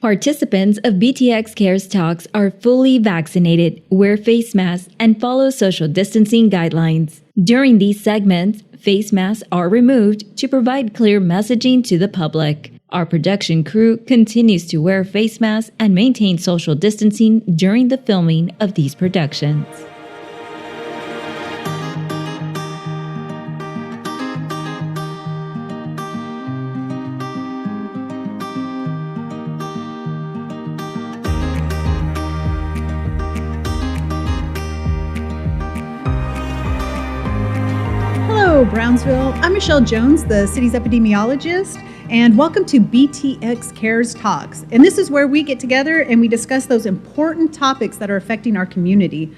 Participants of BTX Cares Talks are fully vaccinated, wear face masks, and follow social distancing guidelines. During these segments, face masks are removed to provide clear messaging to the public. Our production crew continues to wear face masks and maintain social distancing during the filming of these productions. Brownsville. I'm Michelle Jones, the city's epidemiologist, and welcome to BTX Cares Talks. And this is where we get together and we discuss those important topics that are affecting our community.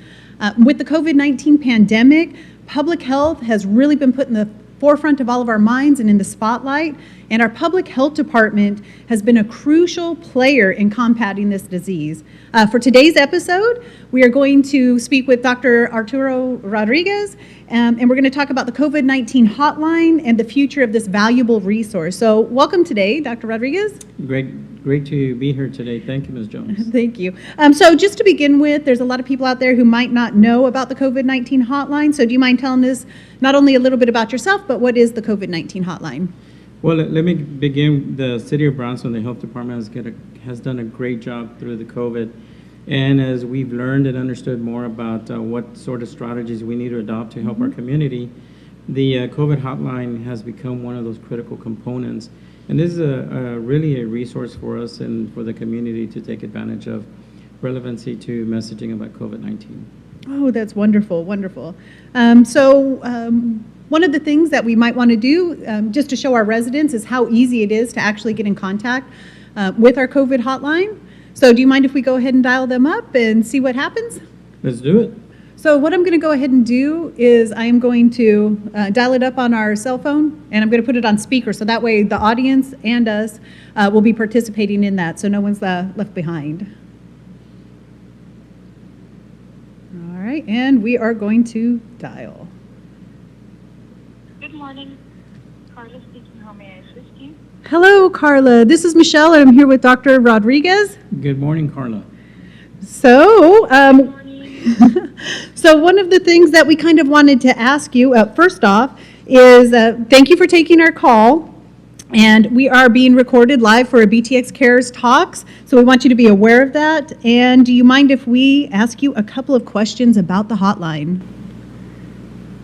With the COVID-19 pandemic, public health has really been put in the forefront of all of our minds and in the spotlight, and our public health department has been a crucial player in combating this disease. For today's episode, we are going to speak with Dr. Arturo Rodriguez, and we're going to talk about the COVID-19 Hotline and the future of this valuable resource. So welcome today, Dr. Rodriguez. Great to be here today. Thank you, Ms. Jones. Thank you. So just to begin with, there's a lot of people out there who might not know about the COVID-19 Hotline. So do you mind telling us not only a little bit about yourself, but what is the COVID-19 Hotline? Well, let me begin. The City of Brownsville, the health department has done a great job through the COVID. And as we've learned and understood more about what sort of strategies we need to adopt to help our community, the COVID hotline has become one of those critical components. And this is really a resource for us and for the community to take advantage of relevancy to messaging about COVID-19. Oh, that's wonderful, wonderful. One of the things that we might want to do just to show our residents is how easy it is to actually get in contact with our COVID hotline. So do you mind if we go ahead and dial them up and see what happens? Let's do it. So what I'm going to go ahead and do is I am going to dial it up on our cell phone, and I'm going to put it on speaker, so that way the audience and us will be participating in that, so no one's left behind. All right, and we are going to dial. Good morning. Carla speaking. How may I assist you? Hello, Carla. This is Michelle, and I'm here with Dr. Rodriguez. Good morning, Carla. So, Good morning. so one of the things that we kind of wanted to ask you, first off, is thank you for taking our call. And we are being recorded live for a BTX Cares Talks, so we want you to be aware of that. And do you mind if we ask you a couple of questions about the hotline?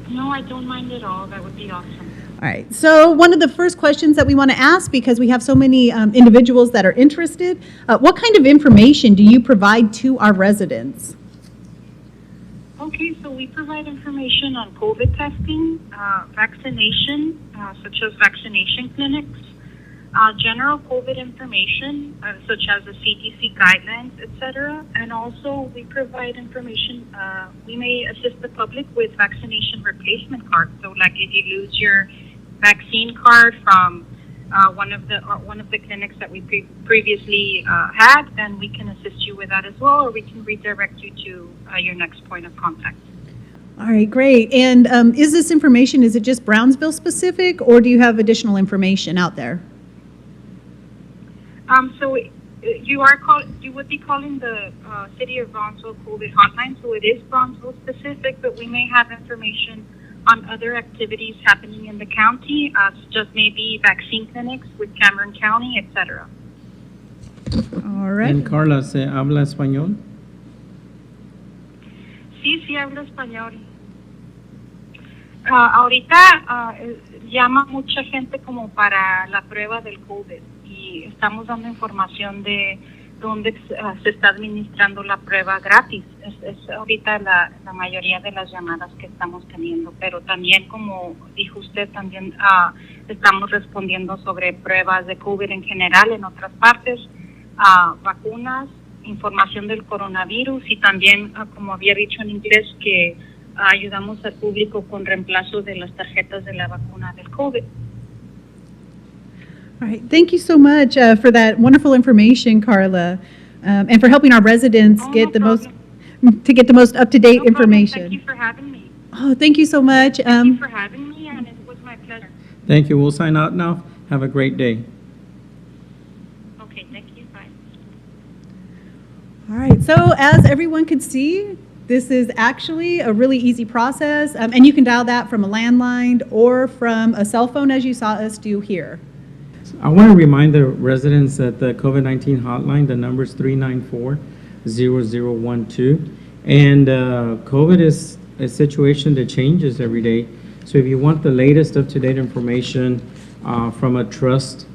No, I don't mind at all. That would be awesome. All right, so one of the first questions that we want to ask, because we have so many individuals that are interested, what kind of information do you provide to our residents? Okay, so we provide information on COVID testing, vaccination, such as vaccination clinics, general COVID information, such as the CDC guidelines, etc. And also we provide information, we may assist the public with vaccination replacement cards. So like if you lose your vaccine card from one of the clinics that we previously had, then we can assist you with that as well, or we can redirect you to your next point of contact. All right, great. And is this information, is it just Brownsville specific, or do you have additional information out there? So you would be calling the City of Brownsville COVID Hotline, so it is Brownsville specific, but we may have information on other activities happening in the county, such as maybe vaccine clinics with Cameron County, etc. All right. And Carla, ¿se habla español? Sí, hablo español. Ahorita llama mucha gente como para la prueba del COVID y estamos dando información de dónde se está administrando la prueba gratis. Es ahorita la mayoría de las llamadas que estamos teniendo, pero también, como dijo usted, también estamos respondiendo sobre pruebas de COVID en general en otras partes, vacunas, información del coronavirus y también, como había dicho en inglés, que ayudamos al público con reemplazo de las tarjetas de la vacuna del COVID. All right, thank you so much for that wonderful information, Carla, and for helping our residents get the most up-to-date information. Thank you for having me. Oh, thank you so much. Thank you for having me, and it was my pleasure. Thank you. We'll sign out now. Have a great day. Okay, thank you. Bye. All right, so as everyone could see, this is actually a really easy process, and you can dial that from a landline or from a cell phone as you saw us do here. I want to remind the residents that the COVID-19 hotline, the number is 394-0012. And COVID is a situation that changes every day. So if you want the latest up-to-date information from a trust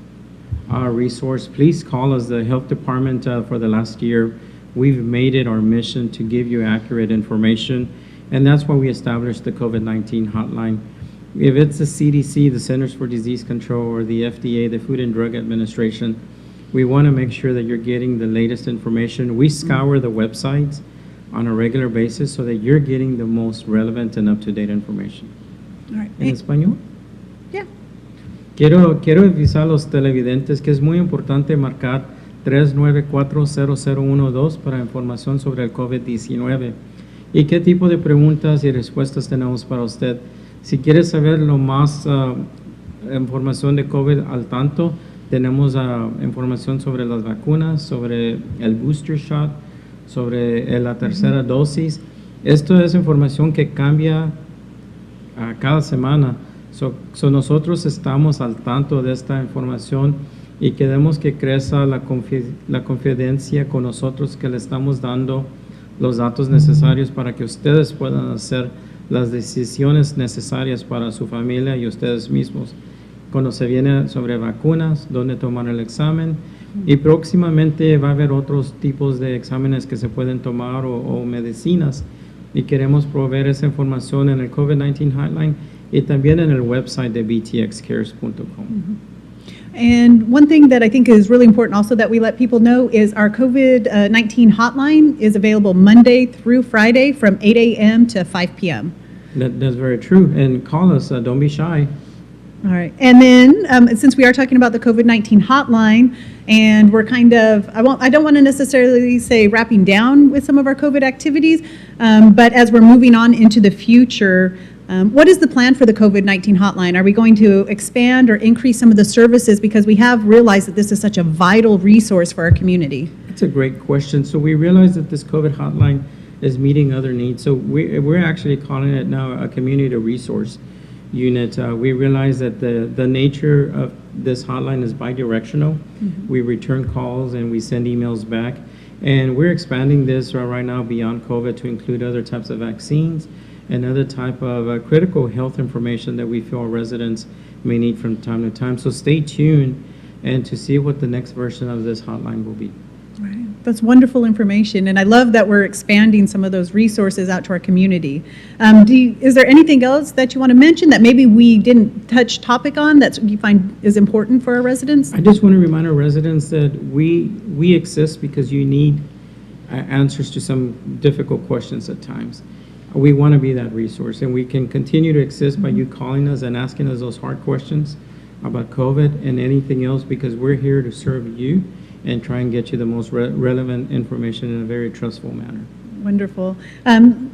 resource, please call us, the health department. For the last year, we've made it our mission to give you accurate information. And that's why we established the COVID-19 hotline. If it's the CDC, the Centers for Disease Control, or the FDA, the Food and Drug Administration, we want to make sure that you're getting the latest information. We scour the websites on a regular basis so that you're getting the most relevant and up-to-date information. All right. ¿En español? Yeah. Quiero avisar a los televidentes que es muy importante marcar 394-0012 para información sobre el COVID-19. ¿Y qué tipo de preguntas y respuestas tenemos para usted? Si quiere saber lo más información de COVID al tanto, tenemos información sobre las vacunas, sobre el booster shot, sobre la tercera dosis. Esto es información que cambia cada semana. Nosotros estamos al tanto de esta información y queremos que crezca la confidencia con nosotros, que le estamos dando los datos necesarios para que ustedes puedan hacer las decisiones necesarias para su familia y ustedes mismos. Cuando se viene sobre vacunas, dónde tomar el examen, y próximamente va a haber otros tipos de exámenes que se pueden tomar o medicinas, y queremos proveer esa información en el COVID-19 Hotline y también en el website de btxcares.com. And one thing that I think is really important also that we let people know is our COVID-19 hotline is available Monday through Friday from 8 a.m. to 5 p.m. That's very true. And call us. Don't be shy. All right. And then since we are talking about the COVID-19 hotline, and we're kind of, I don't want to necessarily say wrapping down with some of our COVID activities, but as we're moving on into the future, what is the plan for the COVID-19 hotline? Are we going to expand or increase some of the services, because we have realized that this is such a vital resource for our community? It's a great question. So we realize that this COVID hotline is meeting other needs. So we're actually calling it now a community resource unit. We realize that the nature of this hotline is bidirectional. Mm-hmm. We return calls and we send emails back. And we're expanding this right now beyond COVID to include other types of vaccines and other type of critical health information that we feel our residents may need from time to time. So stay tuned and to see what the next version of this hotline will be. Right. That's wonderful information, and I love that we're expanding some of those resources out to our community. Is there anything else that you want to mention that maybe we didn't touch topic on that you find is important for our residents? I just want to remind our residents that we exist because you need answers to some difficult questions at times. We want to be that resource, and we can continue to exist by you calling us and asking us those hard questions about COVID and anything else, because we're here to serve you and try and get you the most relevant information in a very trustful manner. Wonderful.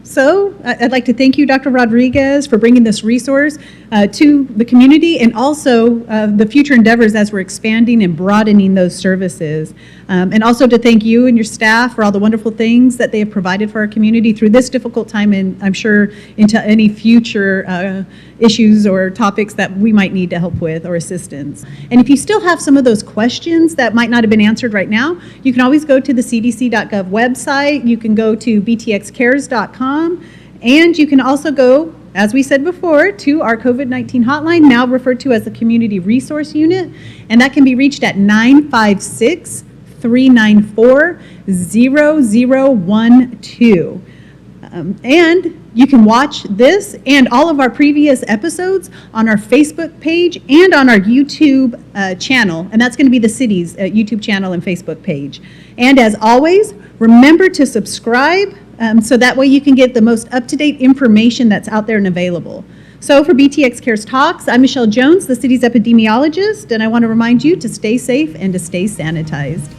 So I'd like to thank you, Dr. Rodriguez, for bringing this resource to the community, and also the future endeavors as we're expanding and broadening those services. And also to thank you and your staff for all the wonderful things that they have provided for our community through this difficult time, and I'm sure into any future issues or topics that we might need to help with or assistance. And if you still have some of those questions that might not have been answered right now, you can always go to the cdc.gov website. You can go to btxcares.com, and you can also go, as we said before, to our COVID-19 hotline, now referred to as the Community Resource Unit, and that can be reached at 956-394-0012. And you can watch this and all of our previous episodes on our Facebook page and on our YouTube channel, and that's going to be the city's YouTube channel and Facebook page. And as always, remember to subscribe so that way you can get the most up-to-date information that's out there and available. So for BTX Cares Talks, I'm Michelle Jones, the city's epidemiologist, and I want to remind you to stay safe and to stay sanitized.